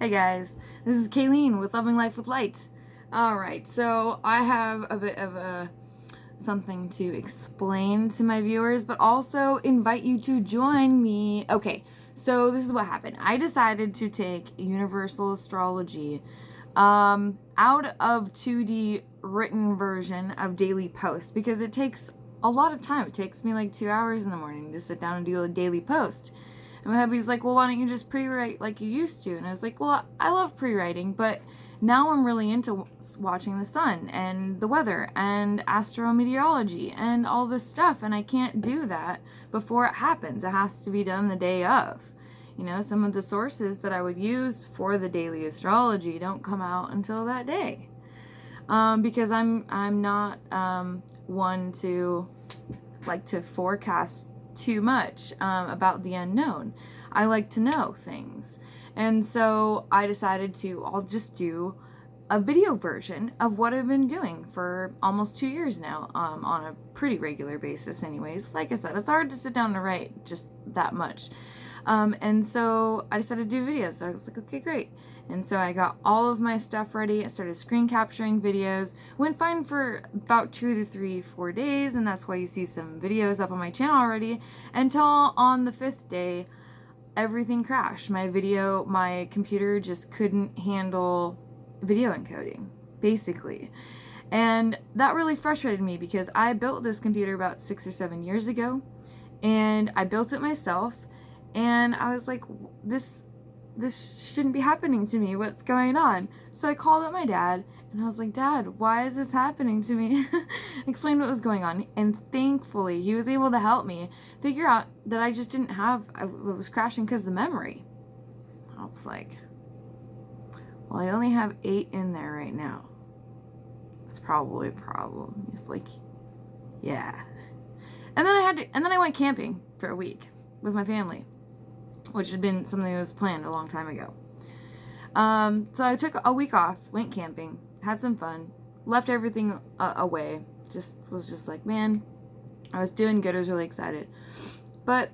Hey guys, this is Kayleen with Loving Life with Light. Alright, so I have a bit of something to explain to my viewers, but also invite you to join me. Okay, so this is what happened. I decided to take Universal Astrology out of 2D written version of daily post because it takes a lot of time. It takes me like 2 hours in the morning to sit down and do a daily post. And my hubby's like, well, why don't you just pre-write like you used to? And I was like, well, I love pre-writing, but now I'm really into watching the sun and the weather and astrometeorology and all this stuff, and I can't do that before it happens. It has to be done the day of. You know, some of the sources that I would use for the daily astrology don't come out until that day. Because I'm not one to like to forecast too much about the unknown. I like to know things. And so I decided I'll just do a video version of what I've been doing for almost 2 years now, on a pretty regular basis anyways. Like I said, it's hard to sit down and write just that much. And so I decided to do videos. So I was like, okay, great. And so I got all of my stuff ready. I started screen capturing videos. Went fine for about 2 to 3, 4 days, and that's why you see some videos up on my channel already. Until on the 5th day, everything crashed. My computer just couldn't handle video encoding, basically. And that really frustrated me because I built this computer about 6 or 7 years ago, and I built it myself, and I was like, this shouldn't be happening to me. What's going on? So I called up my dad and I was like, Dad, why is this happening to me? Explained what was going on, and thankfully he was able to help me figure out that I just didn't have, it was crashing because of the memory. I was like, well, I only have 8 in there right now. It's probably a problem. He's like, yeah. And then I went camping for a week with my family, which had been something that was planned a long time ago. So I took a week off, went camping, had some fun, left everything away. Was just like, man, I was doing good. I was really excited. But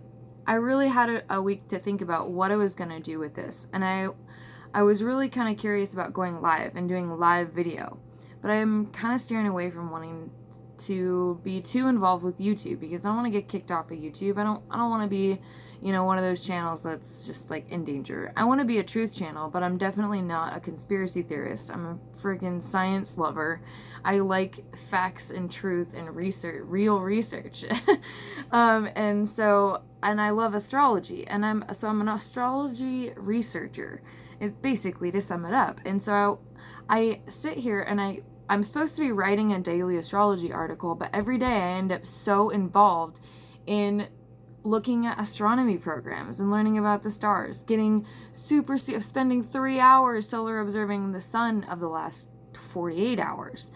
I really had a week to think about what I was going to do with this. And I was really kind of curious about going live and doing live video. But I'm kind of steering away from wanting to be too involved with YouTube because I don't want to get kicked off of YouTube. I don't want to be, one of those channels that's just like in danger. I want to be a truth channel, but I'm definitely not a conspiracy theorist. I'm a freaking science lover. I like facts and truth and research, real research. And I love astrology, and I'm an astrology researcher. It's basically, to sum it up. And so I sit here and I'm supposed to be writing a daily astrology article, but every day I end up so involved in looking at astronomy programs and learning about the stars, spending 3 hours solar observing the sun of the last 48 hours.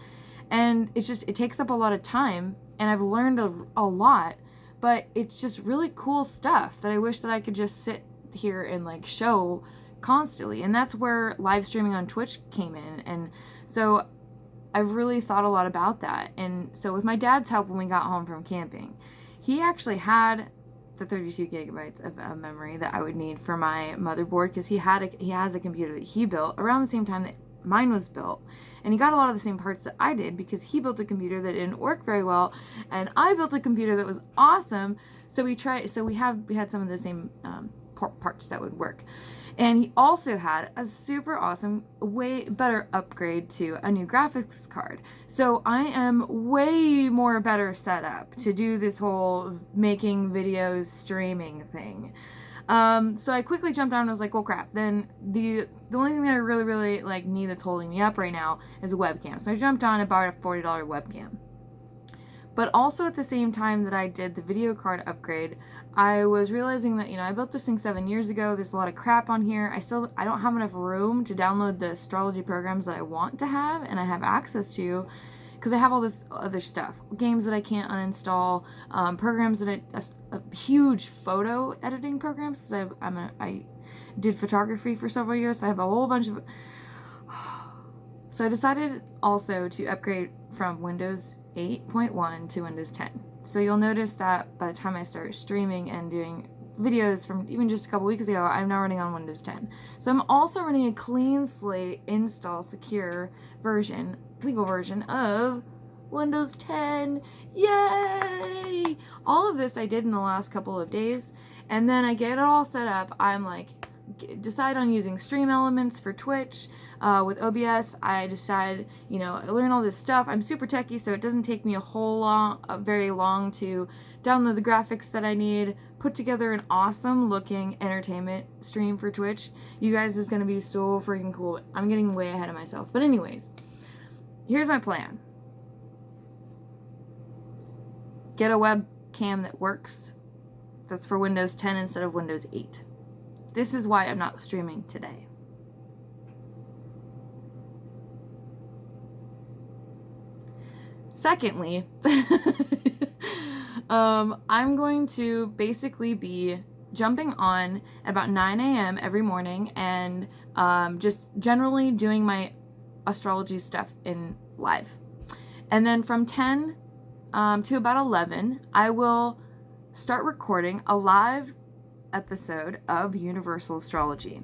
And it takes up a lot of time, and I've learned a lot, but it's just really cool stuff that I wish that I could just sit here and like show constantly. And that's where live streaming on Twitch came in. And so I've really thought a lot about that. And so with my dad's help, when we got home from camping, he actually had the 32 gigabytes of memory that I would need for my motherboard, because he has a computer that he built around the same time that mine was built, and he got a lot of the same parts that I did because he built a computer that didn't work very well, and I built a computer that was awesome. So we had some of the same parts that would work. And he also had a super awesome, way better upgrade to a new graphics card. So I am way more better set up to do this whole making videos, streaming thing. So I quickly jumped on and was like, well, crap. Then the only thing that I really, really like need that's holding me up right now is a webcam. So I jumped on and bought a $40 webcam. But also at the same time that I did the video card upgrade, I was realizing that, I built this thing 7 years ago. There's a lot of crap on here. I don't have enough room to download the astrology programs that I want to have and I have access to, because I have all this other stuff. Games that I can't uninstall, programs that huge photo editing programs, because I did photography for several years, so I have a whole bunch of... So I decided also to upgrade from Windows 8.1 to Windows 10. So you'll notice that by the time I start streaming and doing videos from even just a couple weeks ago, I'm now running on Windows 10. So I'm also running a clean slate, install, secure version, legal version of Windows 10. Yay! All of this I did in the last couple of days, and then I get it all set up. I'm like, decide on using stream elements for Twitch with OBS. I decide, I learn all this stuff. I'm super techie, so it doesn't take me very long to download the graphics that I need, put together an awesome looking entertainment stream for Twitch. You guys, is going to be so freaking cool. I'm getting way ahead of myself. But anyways, here's my plan. Get a webcam that works. That's for Windows 10 instead of Windows 8. This is why I'm not streaming today. Secondly, I'm going to basically be jumping on at about 9 a.m. every morning and just generally doing my astrology stuff in live. And then from 10 to about 11, I will start recording a live episode of Universal Astrology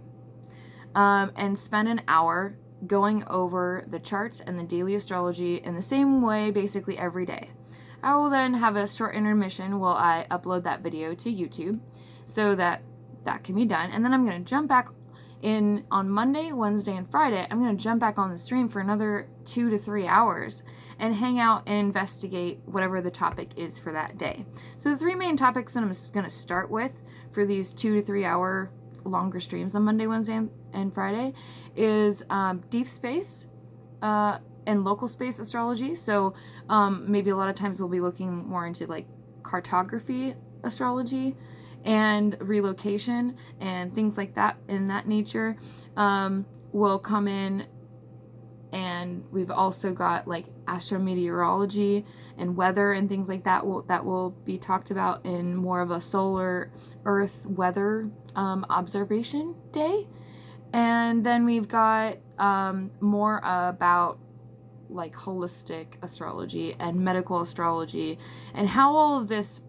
and spend an hour going over the charts and the daily astrology in the same way basically every day. I will then have a short intermission while I upload that video to YouTube so that can be done, and then I'm going to jump back in on Monday, Wednesday, and Friday. I'm going to jump back on the stream for another 2 to 3 hours and hang out and investigate whatever the topic is for that day. So the 3 main topics that I'm going to start with for these 2 to 3 hour longer streams on Monday, Wednesday, and Friday is deep space and local space astrology. So maybe a lot of times we'll be looking more into like cartography astrology and relocation and things like that in that nature will come in. And we've also got like astrometeorology and weather and things like that will be talked about in more of a solar Earth weather observation day. And then we've got more about like holistic astrology and medical astrology and how all of this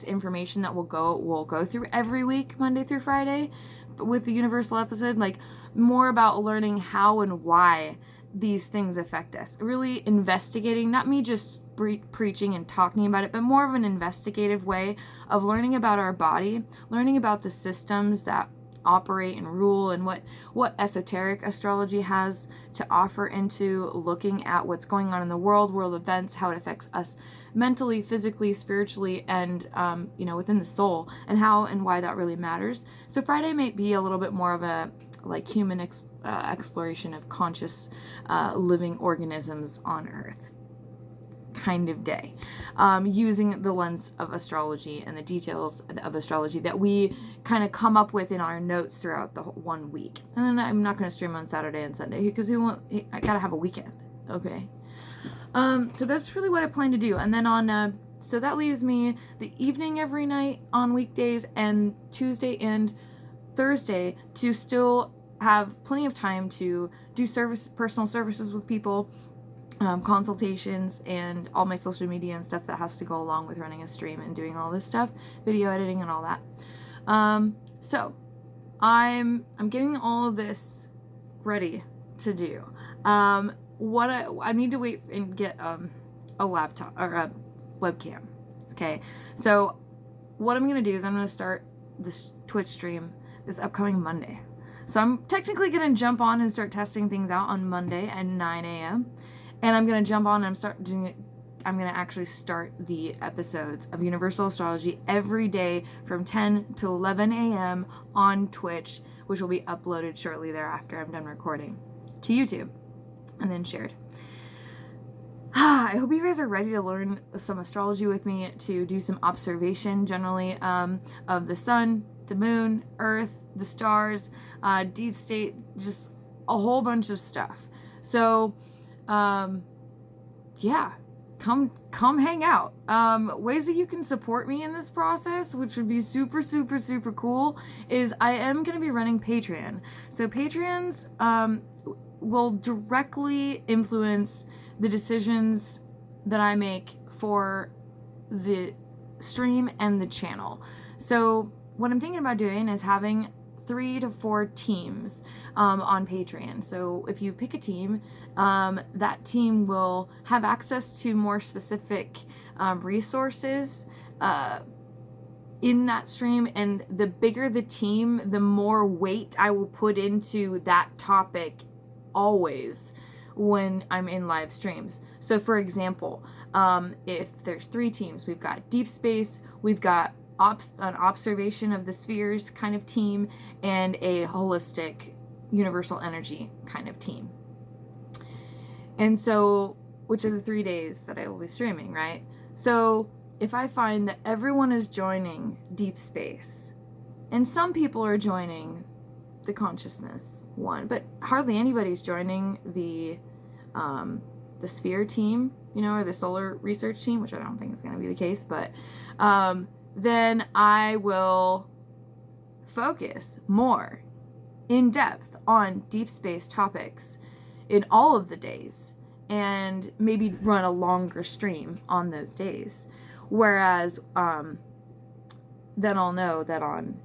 information that will go through every week, Monday through Friday, but with the universal episode, like more about learning how and why these things affect us. Really investigating, not me just preaching and talking about it, but more of an investigative way of learning about our body, learning about the systems that operate and rule, and what esoteric astrology has to offer into looking at what's going on in the world events, how it affects us mentally, physically, spiritually, and within the soul, and how and why that really matters. So Friday might be a little bit more of a like human exploration of conscious living organisms on Earth kind of day, using the lens of astrology and the details of astrology that we kind of come up with in our notes throughout the 1 week. And then I'm not going to stream on Saturday and Sunday because I gotta have a weekend. Okay. So that's really what I plan to do. And then so that leaves me the evening every night on weekdays and Tuesday and Thursday to still have plenty of time to do personal services with people, consultations, and all my social media and stuff that has to go along with running a stream and doing all this stuff, video editing and all that. So I'm getting all of this ready to do. What I need to wait and get a laptop or a webcam. Okay, so what I'm gonna do is I'm gonna start this Twitch stream this upcoming Monday. So I'm technically gonna jump on and start testing things out on Monday at 9 a.m. And I'm gonna jump on and I'm gonna actually start the episodes of Universal Astrology every day from 10 to 11 a.m. on Twitch, which will be uploaded shortly thereafter I'm done recording to YouTube and then shared. I hope you guys are ready to learn some astrology with me, to do some observation generally of the sun, the moon, earth, the stars, deep state, just a whole bunch of stuff. So yeah, come hang out. Ways that you can support me in this process, which would be super, super, super cool, is I am going to be running Patreon. So Patreons will directly influence the decisions that I make for the stream and the channel. So what I'm thinking about doing is having 3 to 4 teams on Patreon. So if you pick a team, that team will have access to more specific resources in that stream, and the bigger the team, the more weight I will put into that topic always when I'm in live streams. So for example, if there's 3 teams, we've got deep space, we've got an observation of the spheres kind of team, and a holistic universal energy kind of team. And so, which are the 3 days that I will be streaming, right? So if I find that everyone is joining deep space, and some people are joining the consciousness one, but hardly anybody's joining the sphere team, or the solar research team, which I don't think is going to be the case, but then I will focus more in depth on deep space topics in all of the days, and maybe run a longer stream on those days. Whereas then I'll know that on,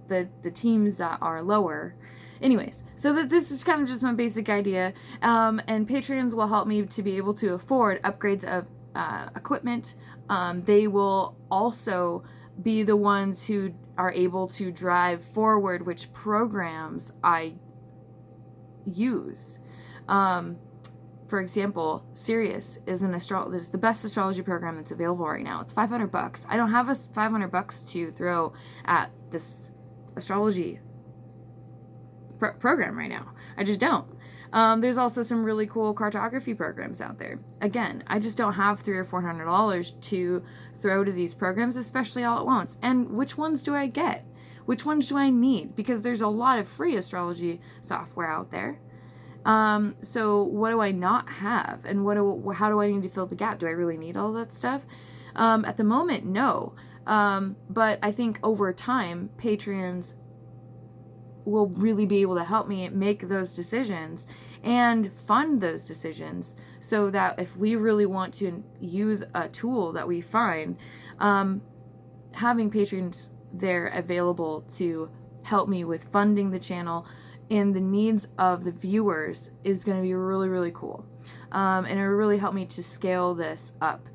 the teams that are lower. Anyways, so this is kind of just my basic idea. And Patreons will help me to be able to afford upgrades of equipment. They will also be the ones who are able to drive forward which programs I use. For example, Sirius is is the best astrology program that's available right now. It's $500. I don't have $500 to throw at this astrology program right now. I just don't. There's also some really cool cartography programs out there. Again, I just don't have $300 or $400 to throw to these programs, especially all at once. And which ones do I get? Which ones do I need? Because there's a lot of free astrology software out there. So what do I not have? And how do I need to fill the gap? Do I really need all that stuff? At the moment, no. But I think over time, Patreons will really be able to help me make those decisions and fund those decisions, so that if we really want to use a tool that we find, having patrons there available to help me with funding the channel and the needs of the viewers is going to be really, really cool. And it'll really help me to scale this up.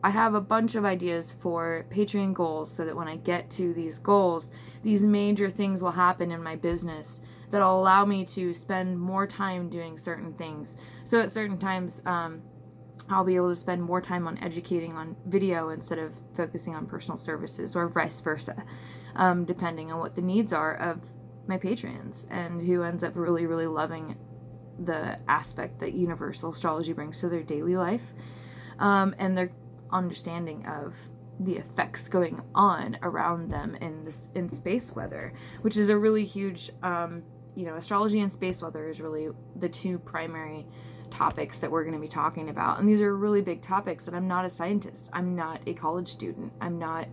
I have a bunch of ideas for Patreon goals, so that when I get to these goals, these major things will happen in my business that'll allow me to spend more time doing certain things. So at certain times, I'll be able to spend more time on educating on video instead of focusing on personal services, or vice versa, depending on what the needs are of my patrons, and who ends up really, really loving the aspect that universal astrology brings to their daily life, and their understanding of the effects going on around them in space weather, which is a really huge, astrology and space weather is really the 2 primary topics that we're going to be talking about. And these are really big topics, and I'm not a scientist. I'm not a college student. I'm not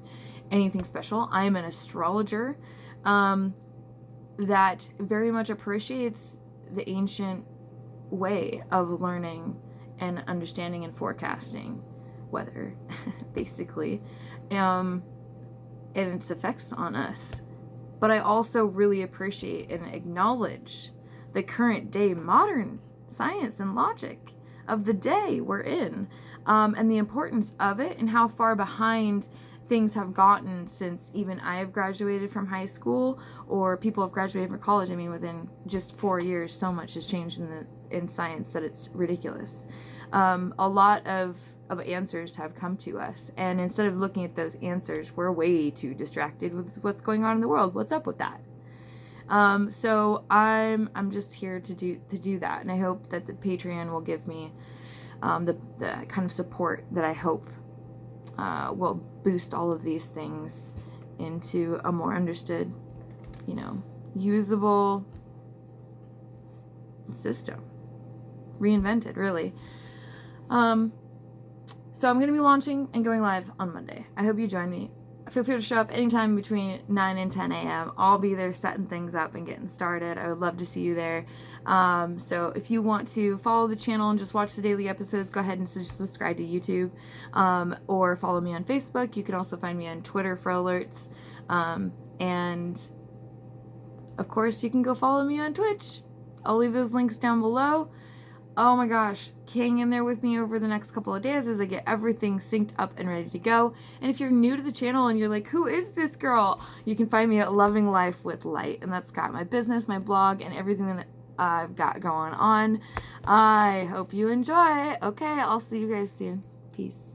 anything special. I'm an astrologer that very much appreciates the ancient way of learning and understanding and forecasting weather, basically, and its effects on us. But I also really appreciate and acknowledge the current day modern science and logic of the day we're in, and the importance of it, and how far behind things have gotten since even I have graduated from high school, or people have graduated from college. I mean, within just 4 years, so much has changed in science that it's ridiculous. A lot of answers have come to us, and instead of looking at those answers, we're way too distracted with what's going on in the world. What's up with that? So I'm just here to do that, and I hope that the Patreon will give me the kind of support that I hope will boost all of these things into a more understood, usable system. Reinvented, really. So I'm going to be launching and going live on Monday. I hope you join me. Feel free to show up anytime between 9 and 10 a.m. I'll be there setting things up and getting started. I would love to see you there. So if you want to follow the channel and just watch the daily episodes, go ahead and subscribe to YouTube, or follow me on Facebook. You can also find me on Twitter for alerts. And of course, you can go follow me on Twitch. I'll leave those links down below. Oh my gosh, hang in there with me over the next couple of days as I get everything synced up and ready to go. And if you're new to the channel and you're like, who is this girl? You can find me at Loving Life with Light. And that's got my business, my blog, and everything that I've got going on. I hope you enjoy. Okay, I'll see you guys soon. Peace.